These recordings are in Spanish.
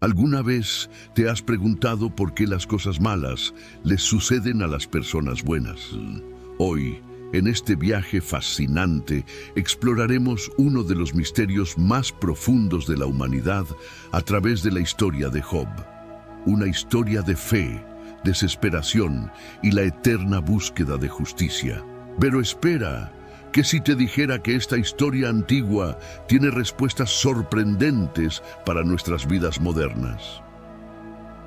¿Alguna vez te has preguntado por qué las cosas malas les suceden a las personas buenas? Hoy, en este viaje fascinante, exploraremos uno de los misterios más profundos de la humanidad a través de la historia de Job. Una historia de fe, desesperación y la eterna búsqueda de justicia. Pero espera, ¿qué si te dijera que esta historia antigua tiene respuestas sorprendentes para nuestras vidas modernas?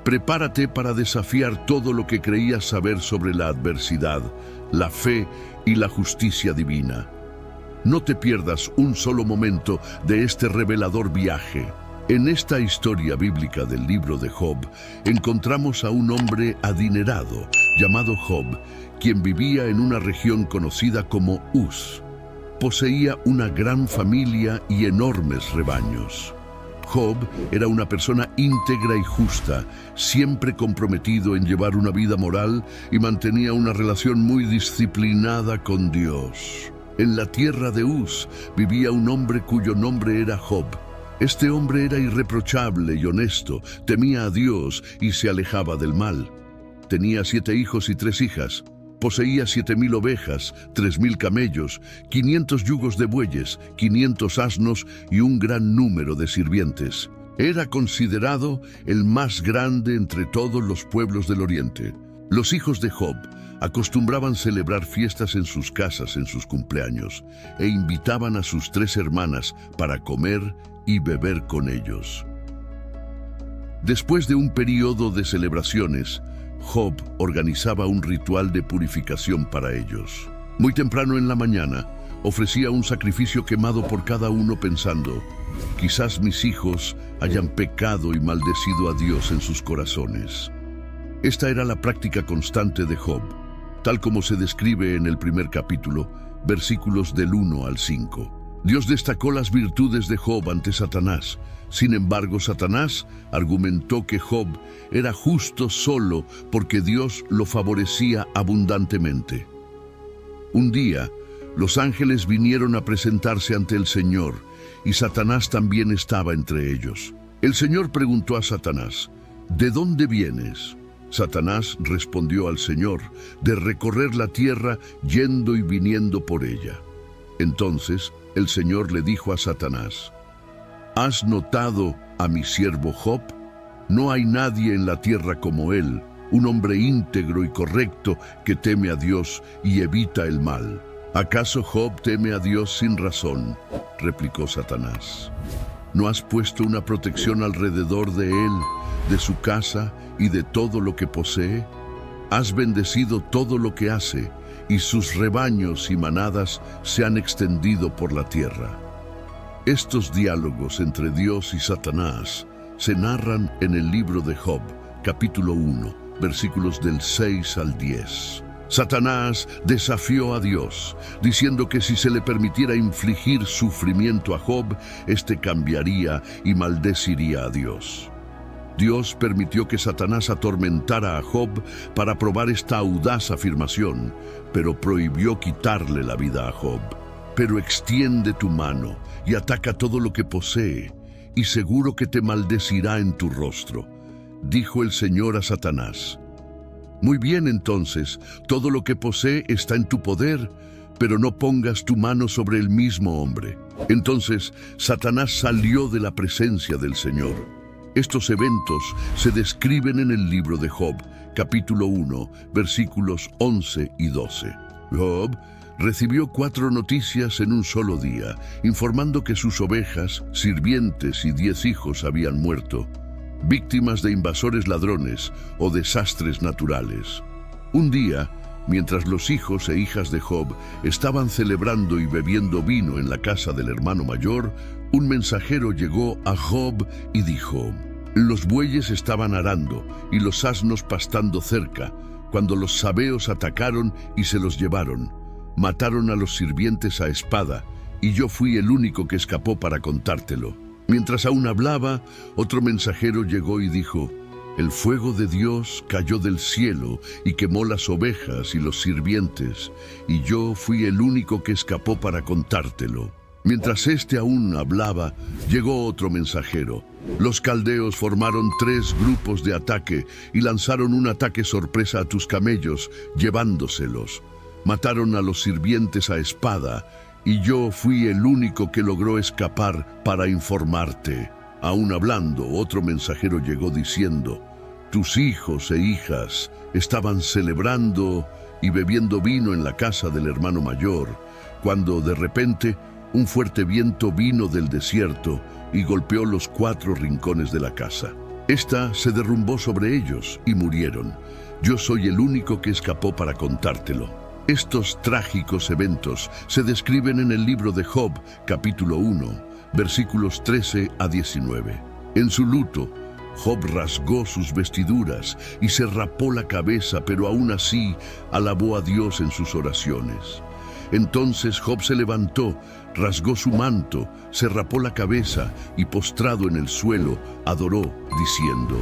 Prepárate para desafiar todo lo que creías saber sobre la adversidad, la fe y la justicia divina. No te pierdas un solo momento de este revelador viaje. En esta historia bíblica del libro de Job, encontramos a un hombre adinerado llamado Job, quien vivía en una región conocida como Uz. Poseía una gran familia y enormes rebaños. Job era una persona íntegra y justa, siempre comprometido en llevar una vida moral y mantenía una relación muy disciplinada con Dios. En la tierra de Uz vivía un hombre cuyo nombre era Job. Este hombre era irreprochable y honesto, temía a Dios y se alejaba del mal. Tenía 7 hijos y 3 hijas. Poseía 7,000 ovejas, 3,000 camellos, 500 yugos de bueyes, 500 asnos y un gran número de sirvientes. Era considerado el más grande entre todos los pueblos del Oriente. Los hijos de Job acostumbraban celebrar fiestas en sus casas en sus cumpleaños e invitaban a sus 3 hermanas para comer y beber con ellos. Después de un periodo de celebraciones, Job organizaba un ritual de purificación para ellos. Muy temprano en la mañana, ofrecía un sacrificio quemado por cada uno pensando, quizás mis hijos hayan pecado y maldecido a Dios en sus corazones. Esta era la práctica constante de Job, tal como se describe en el primer capítulo, versículos del 1 al 5. Dios destacó las virtudes de Job ante Satanás. Sin embargo, Satanás argumentó que Job era justo solo porque Dios lo favorecía abundantemente. Un día, los ángeles vinieron a presentarse ante el Señor, y Satanás también estaba entre ellos. El Señor preguntó a Satanás, ¿de dónde vienes? Satanás respondió al Señor, de recorrer la tierra yendo y viniendo por ella. Entonces, el Señor le dijo a Satanás, ¿has notado a mi siervo Job? No hay nadie en la tierra como él, un hombre íntegro y correcto que teme a Dios y evita el mal. ¿Acaso Job teme a Dios sin razón?, replicó Satanás. ¿No has puesto una protección alrededor de él, de su casa y de todo lo que posee? Has bendecido todo lo que hace, y sus rebaños y manadas se han extendido por la tierra. Estos diálogos entre Dios y Satanás se narran en el libro de Job, capítulo 1, versículos del 6 al 10. Satanás desafió a Dios, diciendo que si se le permitiera infligir sufrimiento a Job, éste cambiaría y maldeciría a Dios. Dios permitió que Satanás atormentara a Job para probar esta audaz afirmación, pero prohibió quitarle la vida a Job. Pero extiende tu mano y ataca todo lo que posee, y seguro que te maldecirá en tu rostro, dijo el Señor a Satanás. Muy bien, entonces, todo lo que posee está en tu poder, pero no pongas tu mano sobre el mismo hombre. Entonces Satanás salió de la presencia del Señor. Estos eventos se describen en el libro de Job, capítulo 1, versículos 11 y 12. Job recibió 4 noticias en un solo día, informando que sus ovejas, sirvientes y 10 hijos habían muerto, víctimas de invasores ladrones o desastres naturales. Un día, mientras los hijos e hijas de Job estaban celebrando y bebiendo vino en la casa del hermano mayor, un mensajero llegó a Job y dijo, los bueyes estaban arando y los asnos pastando cerca, cuando los sabeos atacaron y se los llevaron. Mataron a los sirvientes a espada, y yo fui el único que escapó para contártelo. Mientras aún hablaba, otro mensajero llegó y dijo, el fuego de Dios cayó del cielo y quemó las ovejas y los sirvientes, y yo fui el único que escapó para contártelo. Mientras éste aún hablaba, llegó otro mensajero. Los caldeos formaron 3 grupos de ataque y lanzaron un ataque sorpresa a tus camellos, llevándoselos. Mataron a los sirvientes a espada, y yo fui el único que logró escapar para informarte. Aún hablando, otro mensajero llegó diciendo: tus hijos e hijas estaban celebrando y bebiendo vino en la casa del hermano mayor, cuando de repente un fuerte viento vino del desierto y golpeó los 4 rincones de la casa. Esta se derrumbó sobre ellos y murieron. Yo soy el único que escapó para contártelo. Estos trágicos eventos se describen en el libro de Job, capítulo 1, versículos 13 a 19. En su luto, Job rasgó sus vestiduras y se rapó la cabeza, pero aún así alabó a Dios en sus oraciones. Entonces Job se levantó, rasgó su manto, se rapó la cabeza y postrado en el suelo, adoró, diciendo: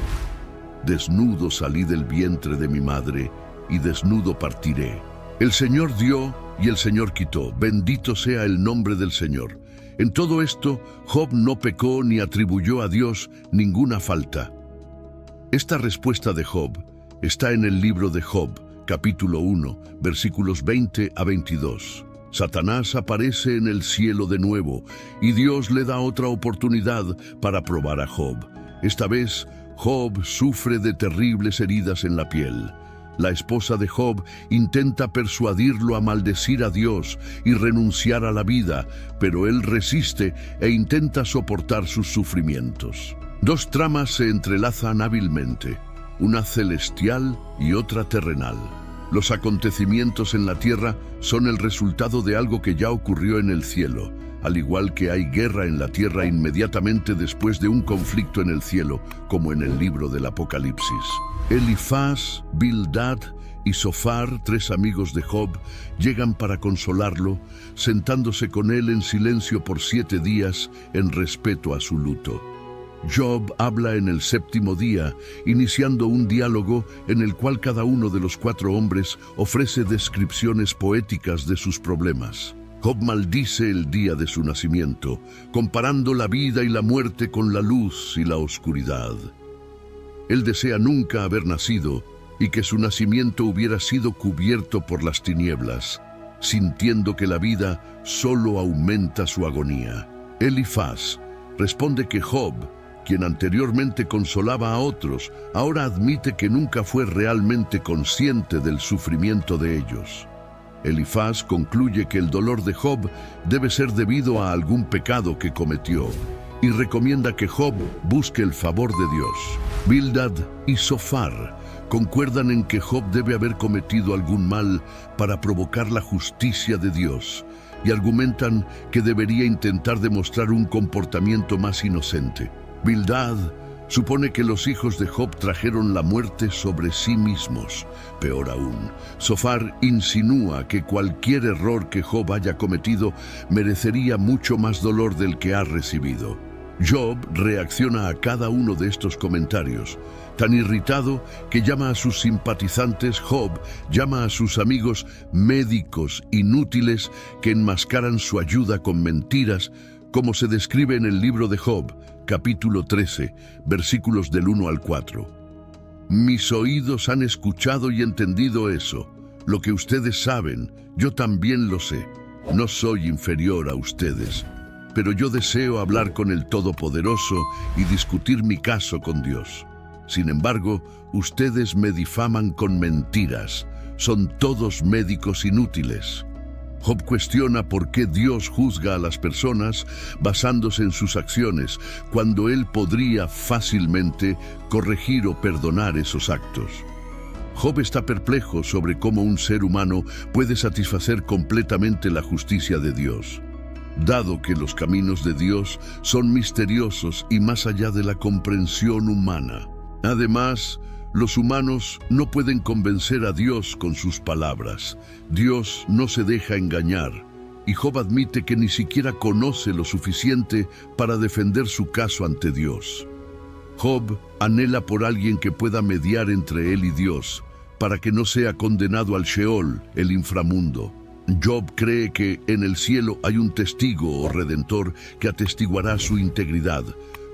desnudo salí del vientre de mi madre, y desnudo partiré. El Señor dio y el Señor quitó, bendito sea el nombre del Señor. En todo esto, Job no pecó ni atribuyó a Dios ninguna falta. Esta respuesta de Job está en el libro de Job, capítulo 1, versículos 20 a 22. Satanás aparece en el cielo de nuevo y Dios le da otra oportunidad para probar a Job. Esta vez, Job sufre de terribles heridas en la piel. La esposa de Job intenta persuadirlo a maldecir a Dios y renunciar a la vida, pero él resiste e intenta soportar sus sufrimientos. 2 tramas se entrelazan hábilmente, una celestial y otra terrenal. Los acontecimientos en la tierra son el resultado de algo que ya ocurrió en el cielo, al igual que hay guerra en la tierra inmediatamente después de un conflicto en el cielo, como en el libro del Apocalipsis. Elifaz, Bildad y Zofar, 3 amigos de Job, llegan para consolarlo, sentándose con él en silencio por 7 días en respeto a su luto. Job habla en el 7º día, iniciando un diálogo en el cual cada uno de los 4 hombres ofrece descripciones poéticas de sus problemas. Job maldice el día de su nacimiento, comparando la vida y la muerte con la luz y la oscuridad. Él desea nunca haber nacido y que su nacimiento hubiera sido cubierto por las tinieblas, sintiendo que la vida solo aumenta su agonía. Elifaz responde que Job, quien anteriormente consolaba a otros, ahora admite que nunca fue realmente consciente del sufrimiento de ellos. Elifaz concluye que el dolor de Job debe ser debido a algún pecado que cometió y recomienda que Job busque el favor de Dios. Bildad y Zofar concuerdan en que Job debe haber cometido algún mal para provocar la justicia de Dios y argumentan que debería intentar demostrar un comportamiento más inocente. Bildad supone que los hijos de Job trajeron la muerte sobre sí mismos. Peor aún, Zofar insinúa que cualquier error que Job haya cometido merecería mucho más dolor del que ha recibido. Job reacciona a cada uno de estos comentarios, tan irritado que llama a sus simpatizantes Job, llama a sus amigos médicos inútiles que enmascaran su ayuda con mentiras, como se describe en el libro de Job, capítulo 13, versículos del 1 al 4. Mis oídos han escuchado y entendido eso. Lo que ustedes saben, yo también lo sé. No soy inferior a ustedes, pero yo deseo hablar con el Todopoderoso y discutir mi caso con Dios. Sin embargo, ustedes me difaman con mentiras. Son todos médicos inútiles. Job cuestiona por qué Dios juzga a las personas basándose en sus acciones, cuando él podría fácilmente corregir o perdonar esos actos. Job está perplejo sobre cómo un ser humano puede satisfacer completamente la justicia de Dios, dado que los caminos de Dios son misteriosos y más allá de la comprensión humana. Además, los humanos no pueden convencer a Dios con sus palabras. Dios no se deja engañar, y Job admite que ni siquiera conoce lo suficiente para defender su caso ante Dios. Job anhela por alguien que pueda mediar entre él y Dios, para que no sea condenado al Sheol, el inframundo. Job cree que en el cielo hay un testigo o redentor que atestiguará su integridad,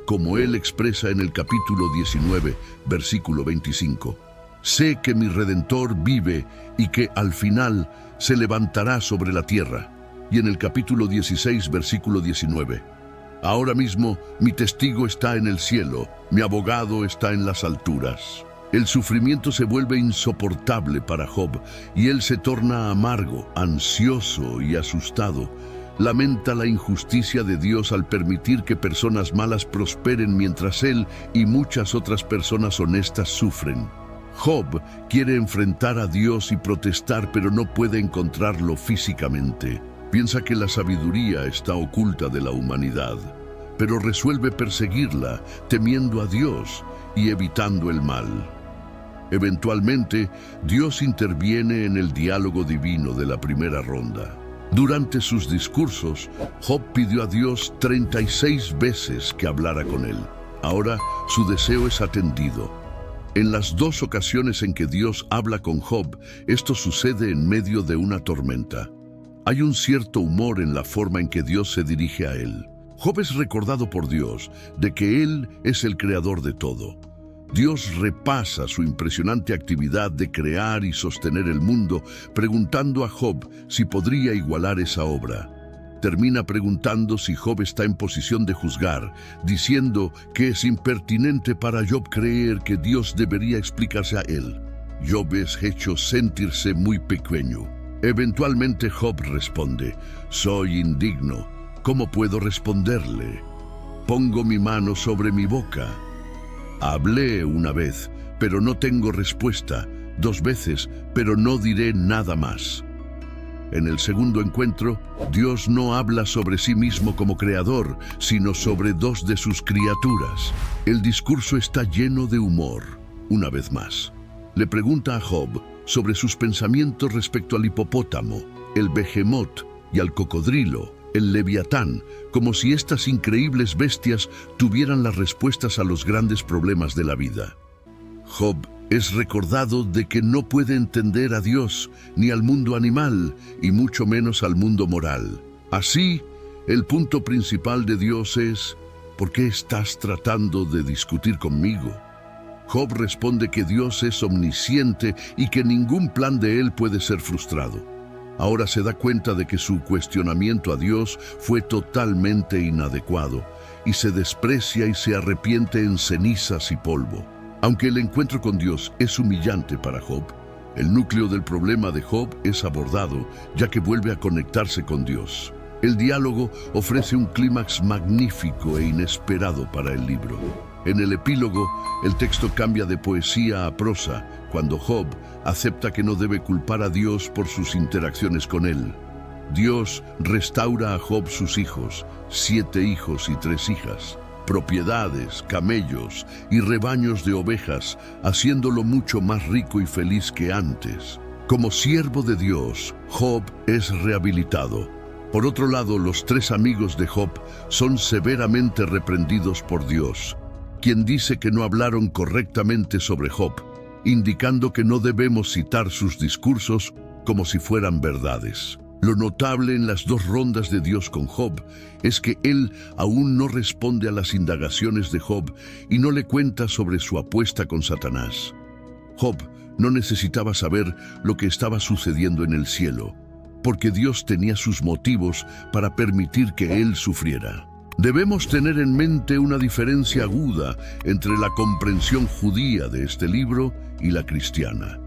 como él expresa en el capítulo 19, versículo 25. Sé que mi Redentor vive y que al final se levantará sobre la tierra. Y en el capítulo 16, versículo 19. Ahora mismo mi testigo está en el cielo, mi abogado está en las alturas. El sufrimiento se vuelve insoportable para Job y él se torna amargo, ansioso y asustado. Lamenta la injusticia de Dios al permitir que personas malas prosperen mientras él y muchas otras personas honestas sufren. Job quiere enfrentar a Dios y protestar, pero no puede encontrarlo físicamente. Piensa que la sabiduría está oculta de la humanidad, pero resuelve perseguirla, temiendo a Dios y evitando el mal. Eventualmente, Dios interviene en el diálogo divino de la primera ronda. Durante sus discursos, Job pidió a Dios 36 veces que hablara con él. Ahora, su deseo es atendido. En las dos ocasiones en que Dios habla con Job, esto sucede en medio de una tormenta. Hay un cierto humor en la forma en que Dios se dirige a él. Job es recordado por Dios de que Él es el creador de todo. Dios repasa su impresionante actividad de crear y sostener el mundo, preguntando a Job si podría igualar esa obra. Termina preguntando si Job está en posición de juzgar, diciendo que es impertinente para Job creer que Dios debería explicarse a él. Job es hecho sentirse muy pequeño. Eventualmente Job responde: soy indigno. ¿Cómo puedo responderle? Pongo mi mano sobre mi boca. Hablé una vez, pero no tengo respuesta. 2 veces, pero no diré nada más. En el segundo encuentro, Dios no habla sobre sí mismo como creador, sino sobre 2 de sus criaturas. El discurso está lleno de humor. Una vez más, le pregunta a Job sobre sus pensamientos respecto al hipopótamo, el behemoth y al cocodrilo, el leviatán, como si estas increíbles bestias tuvieran las respuestas a los grandes problemas de la vida. Job es recordado de que no puede entender a Dios, ni al mundo animal, y mucho menos al mundo moral. Así, el punto principal de Dios es: ¿por qué estás tratando de discutir conmigo? Job responde que Dios es omnisciente y que ningún plan de él puede ser frustrado. Ahora se da cuenta de que su cuestionamiento a Dios fue totalmente inadecuado, y se desprecia y se arrepiente en cenizas y polvo. Aunque el encuentro con Dios es humillante para Job, el núcleo del problema de Job es abordado, ya que vuelve a conectarse con Dios. El diálogo ofrece un clímax magnífico e inesperado para el libro. En el epílogo, el texto cambia de poesía a prosa, cuando Job acepta que no debe culpar a Dios por sus interacciones con él. Dios restaura a Job sus hijos, 7 hijos y 3 hijas, propiedades, camellos y rebaños de ovejas, haciéndolo mucho más rico y feliz que antes. Como siervo de Dios, Job es rehabilitado. Por otro lado, los 3 amigos de Job son severamente reprendidos por Dios, quien dice que no hablaron correctamente sobre Job, indicando que no debemos citar sus discursos como si fueran verdades. Lo notable en las 2 rondas de Dios con Job es que él aún no responde a las indagaciones de Job y no le cuenta sobre su apuesta con Satanás. Job no necesitaba saber lo que estaba sucediendo en el cielo, porque Dios tenía sus motivos para permitir que él sufriera. Debemos tener en mente una diferencia aguda entre la comprensión judía de este libro y la cristiana.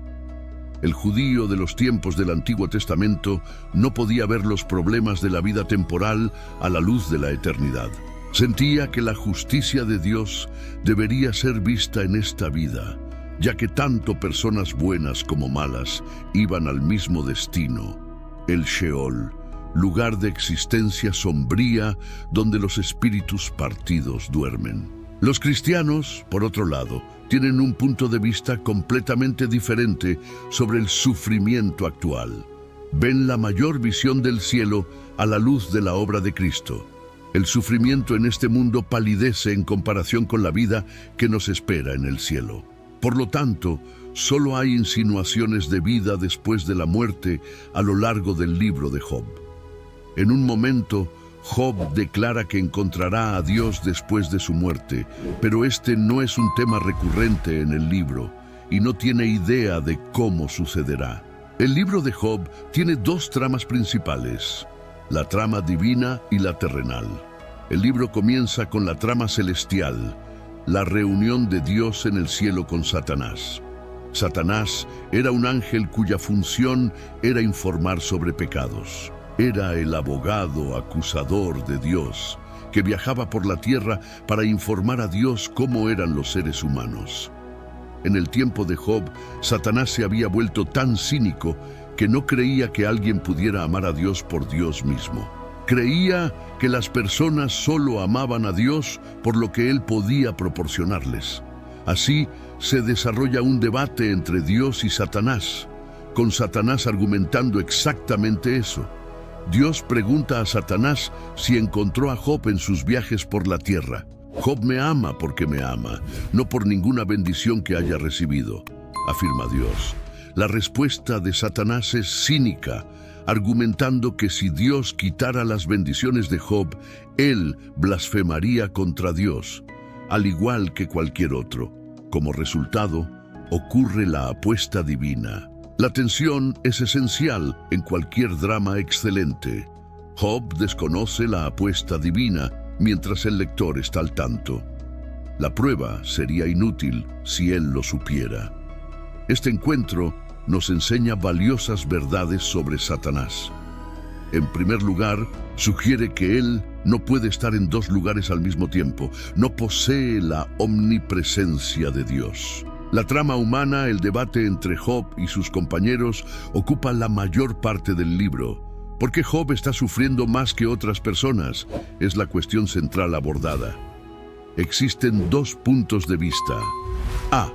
El judío de los tiempos del Antiguo Testamento no podía ver los problemas de la vida temporal a la luz de la eternidad. Sentía que la justicia de Dios debería ser vista en esta vida, ya que tanto personas buenas como malas iban al mismo destino, el Sheol, lugar de existencia sombría donde los espíritus partidos duermen. Los cristianos, por otro lado, tienen un punto de vista completamente diferente sobre el sufrimiento actual. Ven la mayor visión del cielo a la luz de la obra de Cristo. El sufrimiento en este mundo palidece en comparación con la vida que nos espera en el cielo. Por lo tanto, solo hay insinuaciones de vida después de la muerte a lo largo del libro de Job. En un momento, Job declara que encontrará a Dios después de su muerte, pero este no es un tema recurrente en el libro y no tiene idea de cómo sucederá. El libro de Job tiene dos tramas principales, la trama divina y la terrenal. El libro comienza con la trama celestial, la reunión de Dios en el cielo con Satanás. Satanás era un ángel cuya función era informar sobre pecados. Era el abogado acusador de Dios, que viajaba por la tierra para informar a Dios cómo eran los seres humanos. En el tiempo de Job, Satanás se había vuelto tan cínico que no creía que alguien pudiera amar a Dios por Dios mismo. Creía que las personas solo amaban a Dios por lo que Él podía proporcionarles. Así se desarrolla un debate entre Dios y Satanás, con Satanás argumentando exactamente eso. Dios pregunta a Satanás si encontró a Job en sus viajes por la tierra. Job me ama porque me ama, no por ninguna bendición que haya recibido, afirma Dios. La respuesta de Satanás es cínica, argumentando que si Dios quitara las bendiciones de Job, él blasfemaría contra Dios, al igual que cualquier otro. Como resultado, ocurre la apuesta divina. La tensión es esencial en cualquier drama excelente. Job desconoce la apuesta divina mientras el lector está al tanto. La prueba sería inútil si él lo supiera. Este encuentro nos enseña valiosas verdades sobre Satanás. En primer lugar, sugiere que él no puede estar en dos lugares al mismo tiempo. No posee la omnipresencia de Dios. La trama humana, el debate entre Job y sus compañeros, ocupa la mayor parte del libro. ¿Por qué Job está sufriendo más que otras personas? Es la cuestión central abordada. Existen dos puntos de vista. A.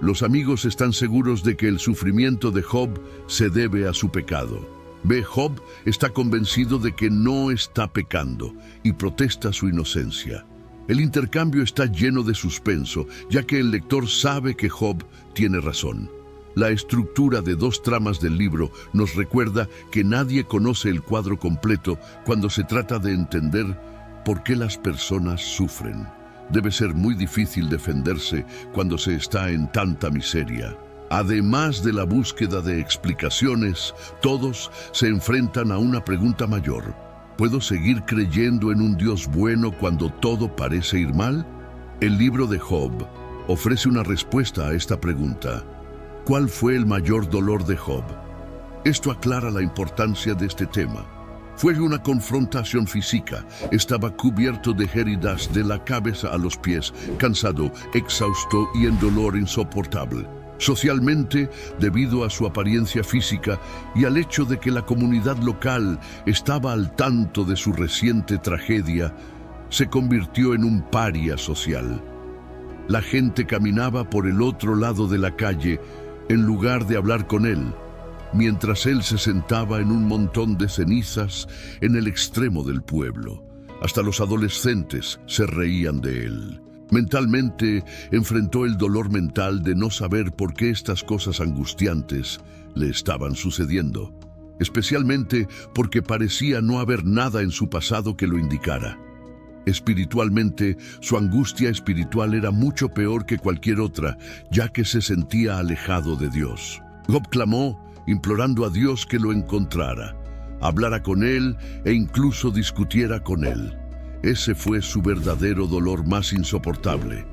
Los amigos están seguros de que el sufrimiento de Job se debe a su pecado. B. Job está convencido de que no está pecando y protesta su inocencia. El intercambio está lleno de suspenso, ya que el lector sabe que Job tiene razón. La estructura de dos tramas del libro nos recuerda que nadie conoce el cuadro completo cuando se trata de entender por qué las personas sufren. Debe ser muy difícil defenderse cuando se está en tanta miseria. Además de la búsqueda de explicaciones, todos se enfrentan a una pregunta mayor. ¿Puedo seguir creyendo en un Dios bueno cuando todo parece ir mal? El libro de Job ofrece una respuesta a esta pregunta. ¿Cuál fue el mayor dolor de Job? Esto aclara la importancia de este tema. Fue una confrontación física. Estaba cubierto de heridas de la cabeza a los pies, cansado, exhausto y en dolor insoportable. Socialmente, debido a su apariencia física y al hecho de que la comunidad local estaba al tanto de su reciente tragedia, se convirtió en un paria social. La gente caminaba por el otro lado de la calle en lugar de hablar con él, mientras él se sentaba en un montón de cenizas en el extremo del pueblo. Hasta los adolescentes se reían de él. Mentalmente, enfrentó el dolor mental de no saber por qué estas cosas angustiantes le estaban sucediendo, especialmente porque parecía no haber nada en su pasado que lo indicara. Espiritualmente, su angustia espiritual era mucho peor que cualquier otra, ya que se sentía alejado de Dios. Job clamó, implorando a Dios que lo encontrara, hablara con él e incluso discutiera con él. Ese fue su verdadero dolor más insoportable.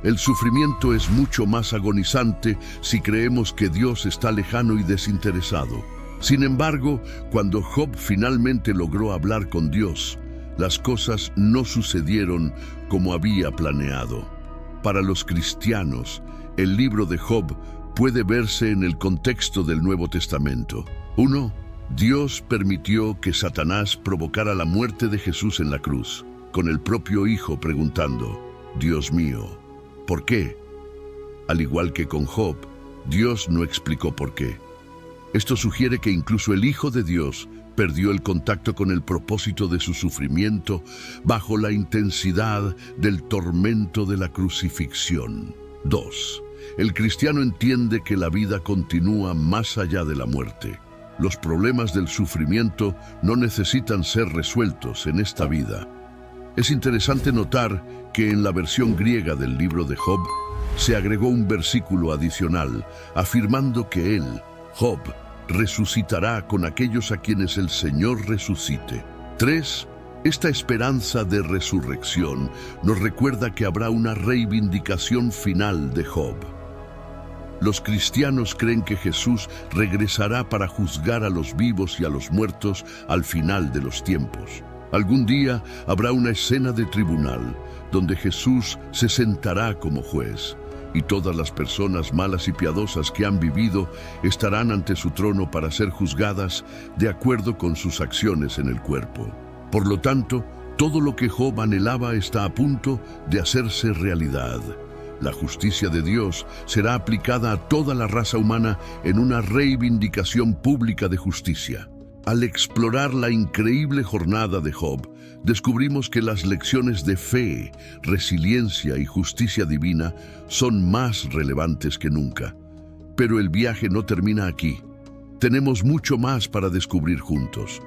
El sufrimiento es mucho más agonizante si creemos que Dios está lejano y desinteresado. Sin embargo, cuando Job finalmente logró hablar con Dios, las cosas no sucedieron como había planeado. Para los cristianos, el libro de Job puede verse en el contexto del Nuevo Testamento. 1. Dios permitió que Satanás provocara la muerte de Jesús en la cruz, con el propio Hijo preguntando, Dios mío, ¿por qué? Al igual que con Job, Dios no explicó por qué. Esto sugiere que incluso el Hijo de Dios perdió el contacto con el propósito de su sufrimiento bajo la intensidad del tormento de la crucifixión. 2. el cristiano entiende que la vida continúa más allá de la muerte. Los problemas del sufrimiento no necesitan ser resueltos en esta vida. Es interesante notar que en la versión griega del libro de Job se agregó un versículo adicional afirmando que él, Job, resucitará con aquellos a quienes el Señor resucite. 3. Esta esperanza de resurrección nos recuerda que habrá una reivindicación final de Job. Los cristianos creen que Jesús regresará para juzgar a los vivos y a los muertos al final de los tiempos. Algún día habrá una escena de tribunal donde Jesús se sentará como juez y todas las personas malas y piadosas que han vivido estarán ante su trono para ser juzgadas de acuerdo con sus acciones en el cuerpo. Por lo tanto, todo lo que Job anhelaba está a punto de hacerse realidad. La justicia de Dios será aplicada a toda la raza humana en una reivindicación pública de justicia. Al explorar la increíble jornada de Job, descubrimos que las lecciones de fe, resiliencia y justicia divina son más relevantes que nunca. Pero el viaje no termina aquí. Tenemos mucho más para descubrir juntos.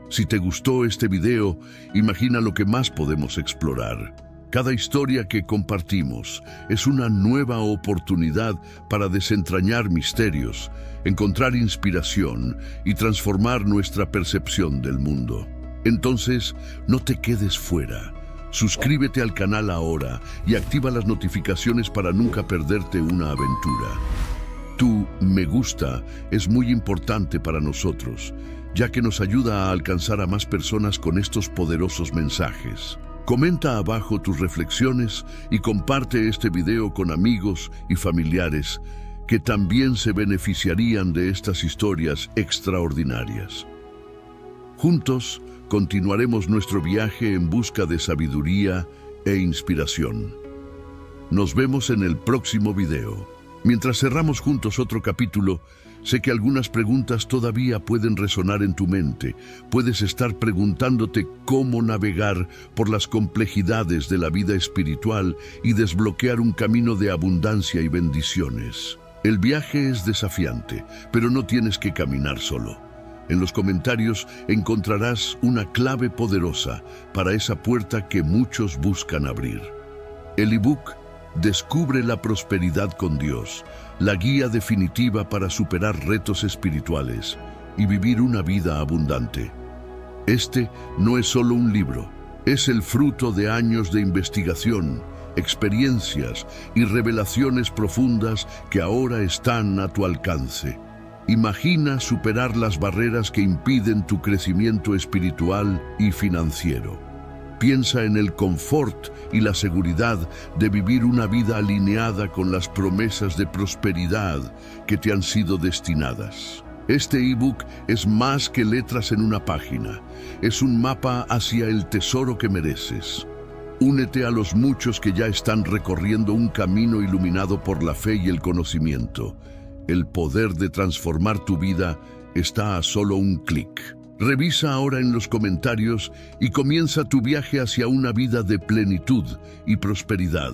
Si te gustó este video, imagina lo que más podemos explorar. Cada historia que compartimos es una nueva oportunidad para desentrañar misterios, encontrar inspiración y transformar nuestra percepción del mundo. Entonces, no te quedes fuera. Suscríbete al canal ahora y activa las notificaciones para nunca perderte una aventura. Tu me gusta es muy importante para nosotros, ya que nos ayuda a alcanzar a más personas con estos poderosos mensajes. Comenta abajo tus reflexiones y comparte este video con amigos y familiares que también se beneficiarían de estas historias extraordinarias. Juntos continuaremos nuestro viaje en busca de sabiduría e inspiración. Nos vemos en el próximo video. Mientras cerramos juntos otro capítulo, sé que algunas preguntas todavía pueden resonar en tu mente. Puedes estar preguntándote cómo navegar por las complejidades de la vida espiritual y desbloquear un camino de abundancia y bendiciones. El viaje es desafiante, pero no tienes que caminar solo. En los comentarios encontrarás una clave poderosa para esa puerta que muchos buscan abrir. El ebook Descubre la prosperidad con Dios, la guía definitiva para superar retos espirituales y vivir una vida abundante. Este no es solo un libro, es el fruto de años de investigación, experiencias y revelaciones profundas que ahora están a tu alcance. Imagina superar las barreras que impiden tu crecimiento espiritual y financiero. Piensa en el confort y la seguridad de vivir una vida alineada con las promesas de prosperidad que te han sido destinadas. Este ebook es más que letras en una página. Es un mapa hacia el tesoro que mereces. Únete a los muchos que ya están recorriendo un camino iluminado por la fe y el conocimiento. El poder de transformar tu vida está a solo un clic. Revisa ahora en los comentarios y comienza tu viaje hacia una vida de plenitud y prosperidad.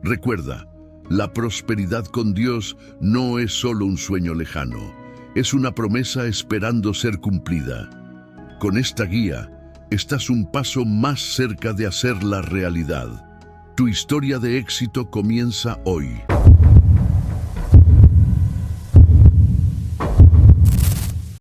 Recuerda, la prosperidad con Dios no es solo un sueño lejano, es una promesa esperando ser cumplida. Con esta guía, estás un paso más cerca de hacerla realidad. Tu historia de éxito comienza hoy.